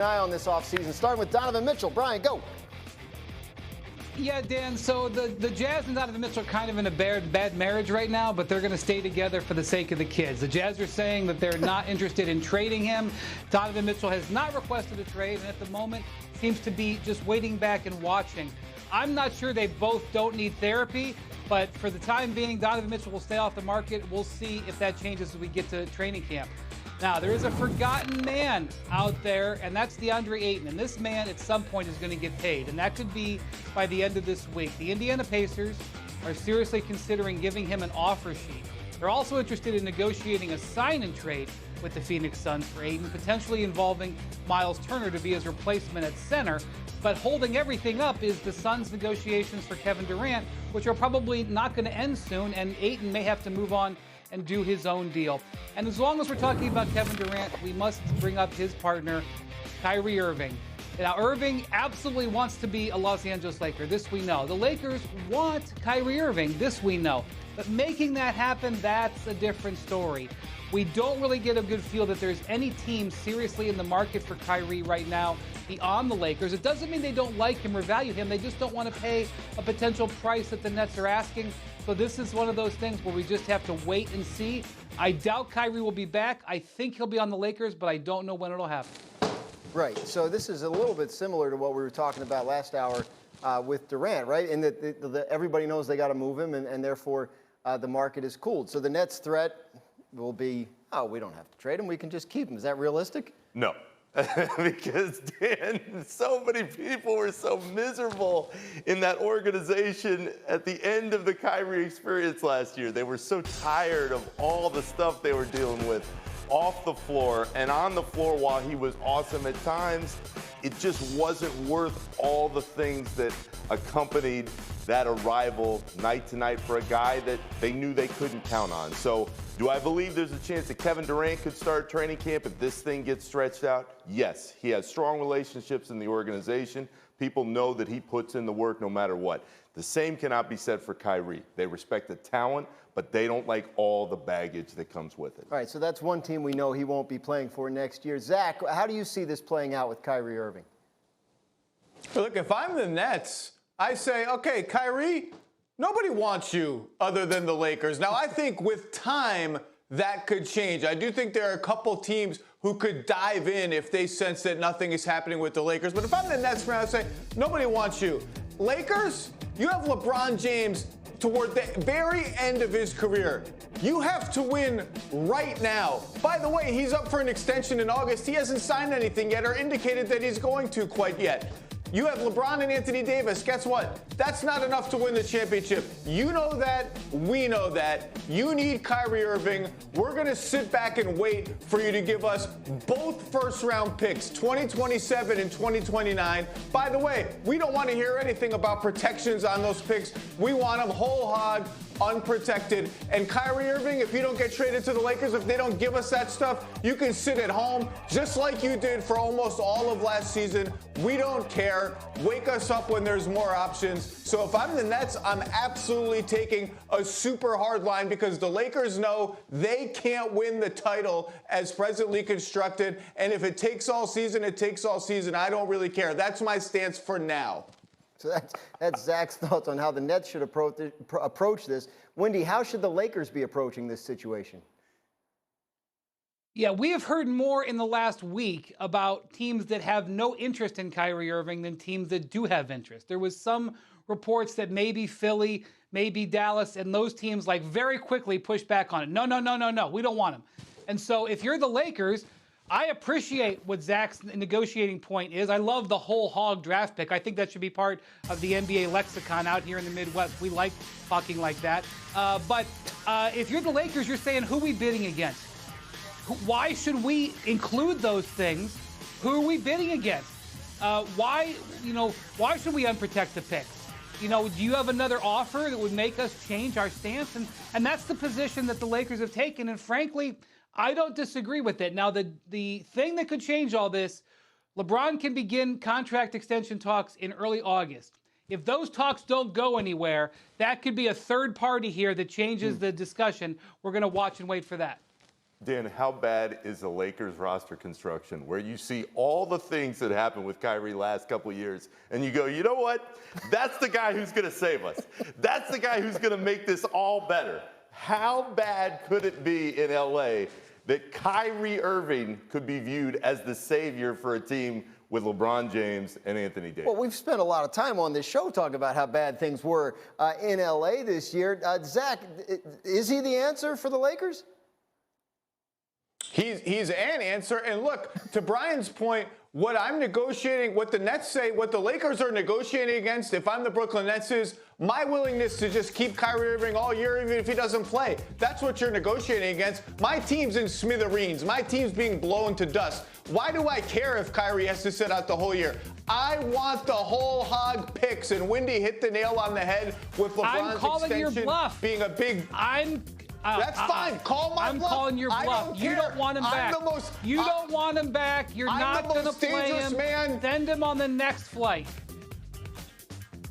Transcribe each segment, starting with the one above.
Eye on this offseason, starting with Donovan Mitchell. Brian, go. Yeah, Dan, so the Jazz and Donovan Mitchell are kind of in a bad marriage right now, but they're going to stay together for the sake of the kids. The Jazz are saying that they're not interested in trading him. Donovan Mitchell has not requested a trade, and at the moment seems to be just waiting back and watching. I'm not sure they both don't need therapy, but for the time being, Donovan Mitchell will stay off the market. We'll see if that changes as we get to training camp. Now, there is a forgotten man out there, and that's DeAndre Ayton. And this man, at some point, is going to get paid. And that could be by the end of this week. The Indiana Pacers are seriously considering giving him an offer sheet. They're also interested in negotiating a sign-and-trade with the Phoenix Suns for Ayton, potentially involving Miles Turner to be his replacement at center. But holding everything up is the Suns' negotiations for Kevin Durant, which are probably not going to end soon, and Ayton may have to move on and do his own deal. And as long as we're talking about Kevin Durant, we must bring up his partner, Kyrie Irving. Now, Irving absolutely wants to be a Los Angeles Laker. This we know. The Lakers want Kyrie Irving. This we know. But making that happen, that's a different story. We don't really get a good feel that there's any team seriously in the market for Kyrie right now beyond the Lakers. It doesn't mean they don't like him or value him. They just don't want to pay a potential price that the Nets are asking. So this is one of those things where we just have to wait and see. I doubt Kyrie will be back. I think he'll be on the Lakers, but I don't know when it'll happen. Right. So this is a little bit similar to what we were talking about last hour with Durant, right? And that everybody knows they got to move him, and therefore the market is cooled. So the Nets' threat will be, oh, we don't have to trade him. We can just keep him. Is that realistic? No. Because, Dan, so many people were so miserable in that organization at the end of the Kyrie experience last year. They were so tired of all the stuff they were dealing with off the floor and on the floor. While he was awesome at times, it just wasn't worth all the things that accompanied that arrival night to night for a guy that they knew they couldn't count on. So do I believe there's a chance that Kevin Durant could start training camp if this thing gets stretched out? Yes. He has strong relationships in the organization. People know that he puts in the work no matter what. The same cannot be said for Kyrie. They respect the talent, but they don't like all the baggage that comes with it. All right, so that's one team we know he won't be playing for next year. Zach, how do you see this playing out with Kyrie Irving? Look, if I'm the Nets, I say, okay, Kyrie, nobody wants you other than the Lakers. Now, I think with time, that could change. I do think there are a couple teams who could dive in if they sense that nothing is happening with the Lakers. But if I'm the Nets fan, I'd say, nobody wants you. Lakers, you have LeBron James toward the very end of his career. You have to win right now. By the way, he's up for an extension in August. He hasn't signed anything yet or indicated that he's going to quite yet. You have LeBron and Anthony Davis. Guess what? That's not enough to win the championship. You know that. We know that. You need Kyrie Irving. We're going to sit back and wait for you to give us both first-round picks, 2027 and 2029. By the way, we don't want to hear anything about protections on those picks. We want them whole hog, unprotected. And Kyrie Irving, if you don't get traded to the Lakers, if they don't give us that stuff, you can sit at home just like you did for almost all of last season. We don't care. Wake us up when there's more options. So if I'm the Nets, I'm absolutely taking a super hard line because the Lakers know they can't win the title as presently constructed. And if it takes all season, it takes all season. I don't really care. That's my stance for now. So that's Zach's thoughts on how the Nets should approach this. Wendy, how should the Lakers be approaching this situation? Yeah, we have heard more in the last week about teams that have no interest in Kyrie Irving than teams that do have interest. There was some reports that maybe Philly, maybe Dallas, and those teams like very quickly pushed back on it. No, we don't want him. And so if you're the Lakers, I appreciate what Zach's negotiating point is. I love the whole hog draft pick. I think that should be part of the NBA lexicon out here in the Midwest. We like talking like that. But if you're the Lakers, you're saying, who are we bidding against? Why should we include those things? Who are we bidding against? Why should we unprotect the picks? Do you have another offer that would make us change our stance? And that's the position that the Lakers have taken. And frankly, I don't disagree with it. Now, the thing that could change all this, LeBron can begin contract extension talks in early August. If those talks don't go anywhere, that could be a third party here that changes the discussion. We're going to watch and wait for that. Dan, how bad is the Lakers roster construction where you see all the things that happened with Kyrie last couple of years and you go, you know what? That's the guy who's going to save us. That's the guy who's going to make this all better. How bad could it be in LA that Kyrie Irving could be viewed as the savior for a team with LeBron James and Anthony Davis? Well, we've spent a lot of time on this show talking about how bad things were in LA this year. Zach, is he the answer for the Lakers? He's an answer. And look, to Brian's point, what I'm negotiating, what the Nets say, what the Lakers are negotiating against, if I'm the Brooklyn Nets, is my willingness to just keep Kyrie Irving all year, even if he doesn't play. That's what you're negotiating against. My team's in smithereens. My team's being blown to dust. Why do I care if Kyrie has to sit out the whole year? I want the whole hog picks. And Wendy hit the nail on the head with LeBron's I'm calling your extension bluff. being a big... That's fine. Call my bluff. I'm calling your bluff. You don't want him back. You don't want him back. You're not going to play him. Send him on the next flight.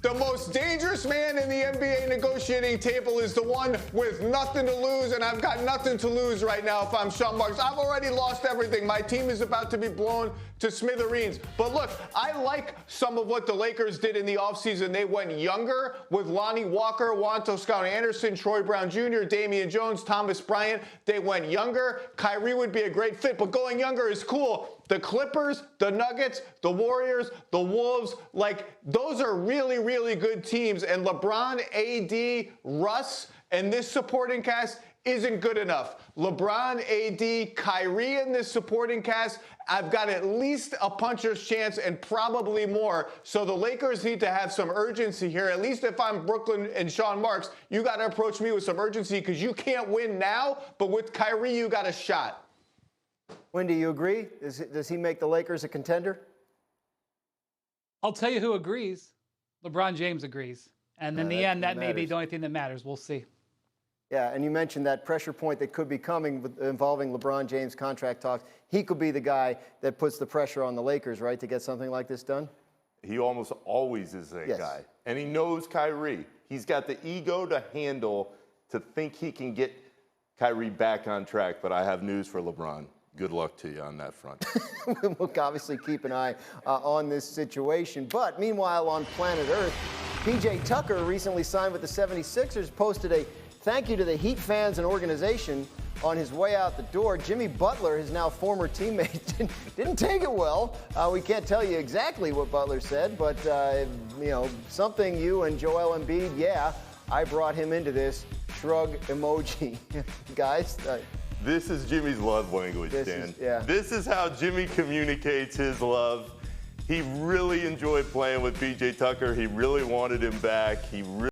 The most dangerous man in the NBA negotiating table is the one with nothing to lose, and I've got nothing to lose right now if I'm Sean Marks. I've already lost everything. My team is about to be blown to smithereens. But look, I like some of what the Lakers did in the offseason. They went younger with Lonnie Walker, Juan Toscano Anderson, Troy Brown Jr., Damian Jones, Thomas Bryant. They went younger. Kyrie would be a great fit, but going younger is cool. The Clippers, the Nuggets, the Warriors, the Wolves, like those are really, really good teams. And LeBron, AD, Russ, and this supporting cast isn't good enough. LeBron, AD, Kyrie in this supporting cast, I've got at least a puncher's chance and probably more. So the Lakers need to have some urgency here. At least if I'm Brooklyn and Sean Marks, you got to approach me with some urgency because you can't win now, but with Kyrie, you got a shot. Wendy, you agree? Does he make the Lakers a contender? I'll tell you who agrees. LeBron James agrees. And in the end, that may be the only thing that matters. We'll see. Yeah, and you mentioned that pressure point that could be coming involving LeBron James contract talks. He could be the guy that puts the pressure on the Lakers, right, to get something like this done? He almost always is that guy. And he knows Kyrie. He's got the ego to handle, to think he can get Kyrie back on track. But I have news for LeBron. Good luck to you on that front. We'll obviously keep an eye on this situation. But meanwhile, on planet Earth, P.J. Tucker recently signed with the 76ers, posted a thank you to the Heat fans and organization on his way out the door. Jimmy Butler, his now former teammate, didn't take it well. We can't tell you exactly what Butler said, but, something you and Joel Embiid, yeah, I brought him into this. Shrug emoji. Guys, this is Jimmy's love language, Dan. This is how Jimmy communicates his love. He really enjoyed playing with P.J. Tucker. He really wanted him back. He really